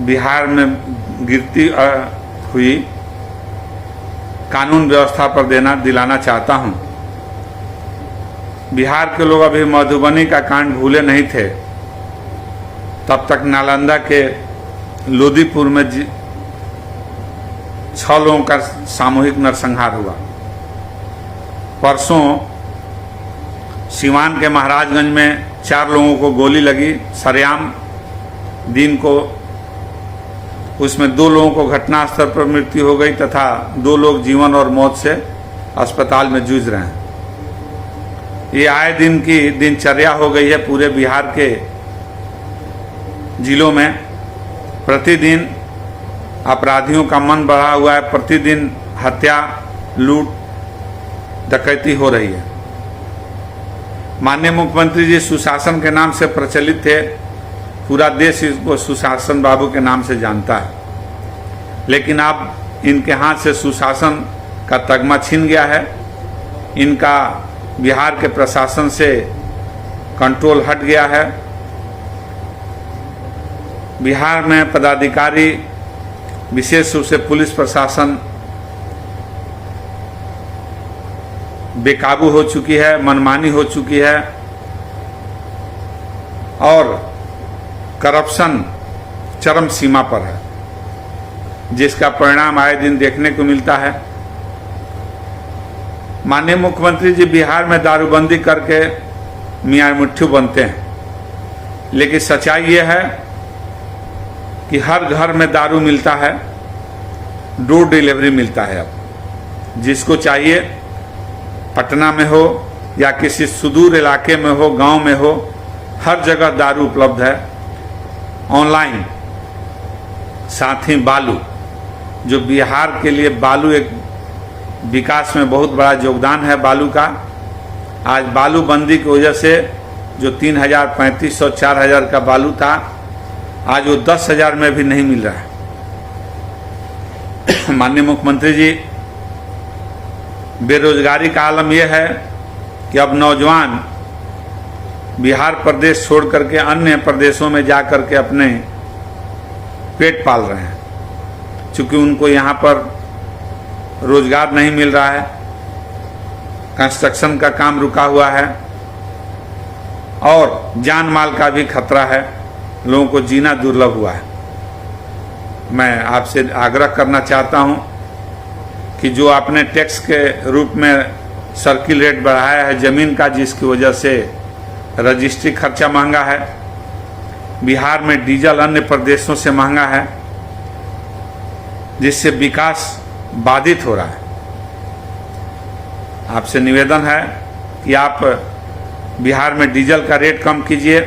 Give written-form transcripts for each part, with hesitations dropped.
बिहार में गिरती हुई कानून व्यवस्था पर दिलाना चाहता हूं। बिहार के लोग अभी मधुबनी का कांड भूले नहीं थे। तब तक नालंदा के लोदीपुर में 6 लोगों का सामूहिक नरसंहार हुआ। परसों सिवान के महाराजगंज में 4 लोगों को गोली लगी सरेआम दिन को। उसमें 2 लोगों को घटनास्थल पर मृत्यु हो गई तथा 2 लोग जीवन और मौत से अस्पताल में जूझ रहे हैं। ये आए दिन की दिनचर्या हो गई है पूरे बिहार के जिलों में। प्रतिदिन अपराधियों का मन बढ़ा हुआ है। प्रतिदिन हत्या, लूट, डकैती हो रही है। माननीय मुख्यमंत्री जी सुशासन के नाम से प्रचलित थे। पूरा देश इसको सुशासन बाबू के नाम से जानता है। लेकिन अब इनके हाथ से सुशासन का तगमा छिन गया है। इनका बिहार के प्रशासन से कंट्रोल हट गया है। बिहार में पदाधिकारी, विशेष रूप से पुलिस प्रशासन बेकाबू हो चुकी है, मनमानी हो चुकी है और करप्शन चरम सीमा पर है, जिसका परिणाम आए दिन देखने को मिलता है। माननीय मुख्यमंत्री जी बिहार में दारूबंदी करके मियाँ मुट्ठू बनते हैं, लेकिन सच्चाई ये है कि हर घर में दारू मिलता है, डोर डिलीवरी मिलता है। अब जिसको चाहिए, पटना में हो या किसी सुदूर इलाके में हो, गांव में हो, हर जगह दारू उपलब्ध है ऑनलाइन। साथ ही बालू, जो बिहार के लिए बालू एक विकास में बहुत बड़ा योगदान है बालू का। आज बालू बंदी की वजह से जो 3000, 3500, 4000 का बालू था, आज वो 10,000 में भी नहीं मिल रहा है। माननीय मुख्यमंत्री जी, बेरोजगारी का आलम यह है कि अब नौजवान बिहार प्रदेश छोड़ करके अन्य प्रदेशों में जा करके अपने पेट पाल रहे हैं, क्योंकि उनको यहाँ पर रोजगार नहीं मिल रहा है। कंस्ट्रक्शन का काम रुका हुआ है और जान माल का भी खतरा है। लोगों को जीना दुर्लभ हुआ है। मैं आपसे आग्रह करना चाहता हूं कि जो आपने टैक्स के रूप में सर्किल रेट बढ़ाया है जमीन का, जिसकी वजह से रजिस्ट्री खर्चा महंगा है, बिहार में डीजल अन्य प्रदेशों से महंगा है, जिससे विकास बाधित हो रहा है। आपसे निवेदन है कि आप बिहार में डीजल का रेट कम कीजिए,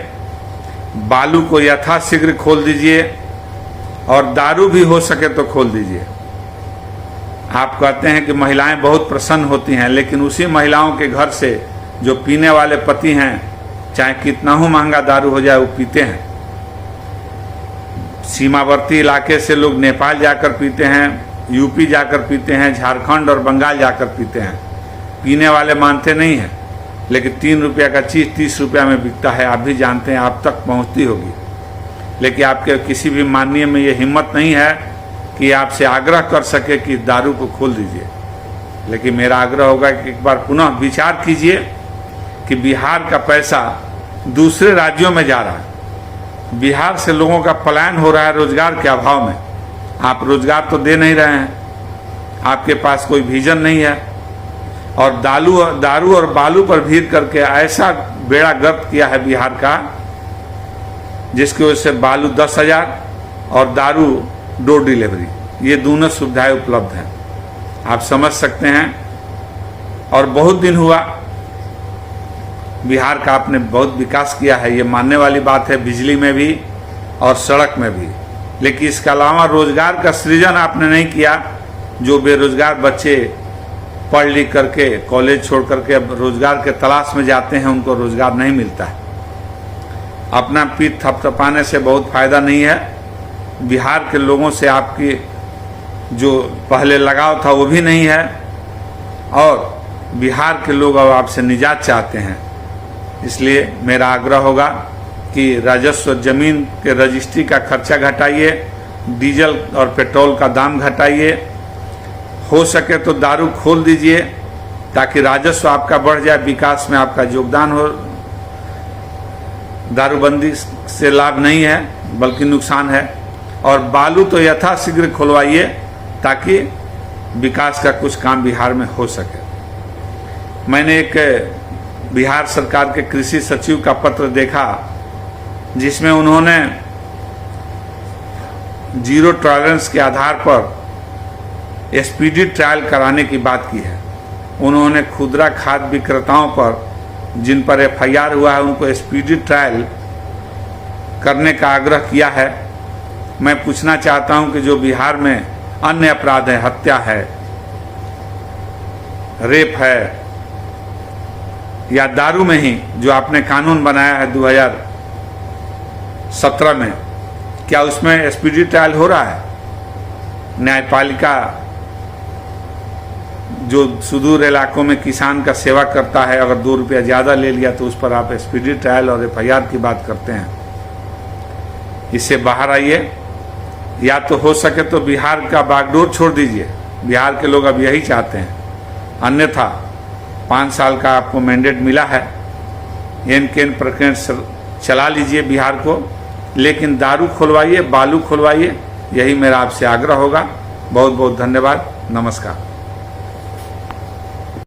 बालू को यथाशीघ्र खोल दीजिए और दारू भी हो सके तो खोल दीजिए। आप कहते हैं कि महिलाएं बहुत प्रसन्न होती हैं, लेकिन उसी महिलाओं के घर से जो पीने वाले पति हैं, चाहे कितना ही महंगा दारू हो जाए, वो पीते हैं। सीमावर्ती इलाके से लोग नेपाल जाकर पीते हैं, यूपी जाकर पीते हैं, झारखंड और बंगाल जाकर पीते हैं। पीने वाले मानते नहीं हैं, लेकिन 3 रुपया का चीज़ 30 रुपया में बिकता है। आप भी जानते हैं, आप तक पहुंचती होगी, लेकिन आपके किसी भी माननीय में ये हिम्मत नहीं है कि आपसे आग्रह कर सके कि दारू को खोल दीजिए। लेकिन मेरा आग्रह होगा कि एक बार पुनः विचार कीजिए कि बिहार का पैसा दूसरे राज्यों में जा रहा है। बिहार से लोगों का पलायन हो रहा है रोजगार के अभाव में। आप रोजगार तो दे नहीं रहे हैं, आपके पास कोई विजन नहीं है, और दारू और बालू पर भीड़ करके ऐसा बेड़ा गर्क किया है बिहार का, जिसकी वजह से बालू 10,000 और दारू डोर डिलीवरी, ये दोनों सुविधाएं उपलब्ध हैं। आप समझ सकते हैं। और बहुत दिन हुआ बिहार का आपने बहुत विकास किया है, ये मानने वाली बात है, बिजली में भी और सड़क में भी। लेकिन इसके अलावा रोजगार का सृजन आपने नहीं किया। जो बेरोजगार बच्चे पढ़ लिख करके कॉलेज छोड़ करके अब रोजगार के तलाश में जाते हैं, उनको रोजगार नहीं मिलता है। अपना पीठ थपथपाने से बहुत फायदा नहीं है। बिहार के लोगों से आपकी जो पहले लगाव था वो भी नहीं है, और बिहार के लोग अब आपसे निजात चाहते हैं। इसलिए मेरा आग्रह होगा कि राजस्व जमीन के रजिस्ट्री का खर्चा घटाइए डीजल और पेट्रोल का दाम घटाइए, हो सके तो दारू खोल दीजिए ताकि राजस्व आपका बढ़ जाए, विकास में आपका योगदान हो। दारूबंदी से लाभ नहीं है बल्कि नुकसान है। और बालू तो यथाशीघ्र खुलवाइए ताकि विकास का कुछ काम बिहार में हो सके। मैंने एक बिहार सरकार के कृषि सचिव का पत्र देखा जिसमें उन्होंने जीरो टॉलरेंस के आधार पर स्पीडी ट्रायल कराने की बात की है। उन्होंने खुदरा खाद्य विक्रेताओं पर जिन पर एफआईआर हुआ है उनको स्पीडी ट्रायल करने का आग्रह किया है। मैं पूछना चाहता हूं कि जो बिहार में अन्य अपराध है, हत्या है, रेप है या दारू में ही जो आपने कानून बनाया है 2017 में, क्या उसमें स्पीडी ट्रायल हो रहा है? न्यायपालिका जो सुदूर इलाकों में किसान का सेवा करता है, अगर 2 रुपया ज़्यादा ले लिया तो उस पर आप स्पीडी ट्रायल और एफआईआर की बात करते हैं। इससे बाहर आइए, या तो हो सके तो बिहार का बागडोर छोड़ दीजिए। बिहार के लोग अब यही चाहते हैं, अन्यथा 5 साल का आपको मैंडेट मिला है, एन केन प्रकरण चला लीजिए बिहार को, लेकिन दारू खुलवाइए, बालू खुलवाइए। यही मेरा आपसे आग्रह होगा। बहुत बहुत धन्यवाद। नमस्कार।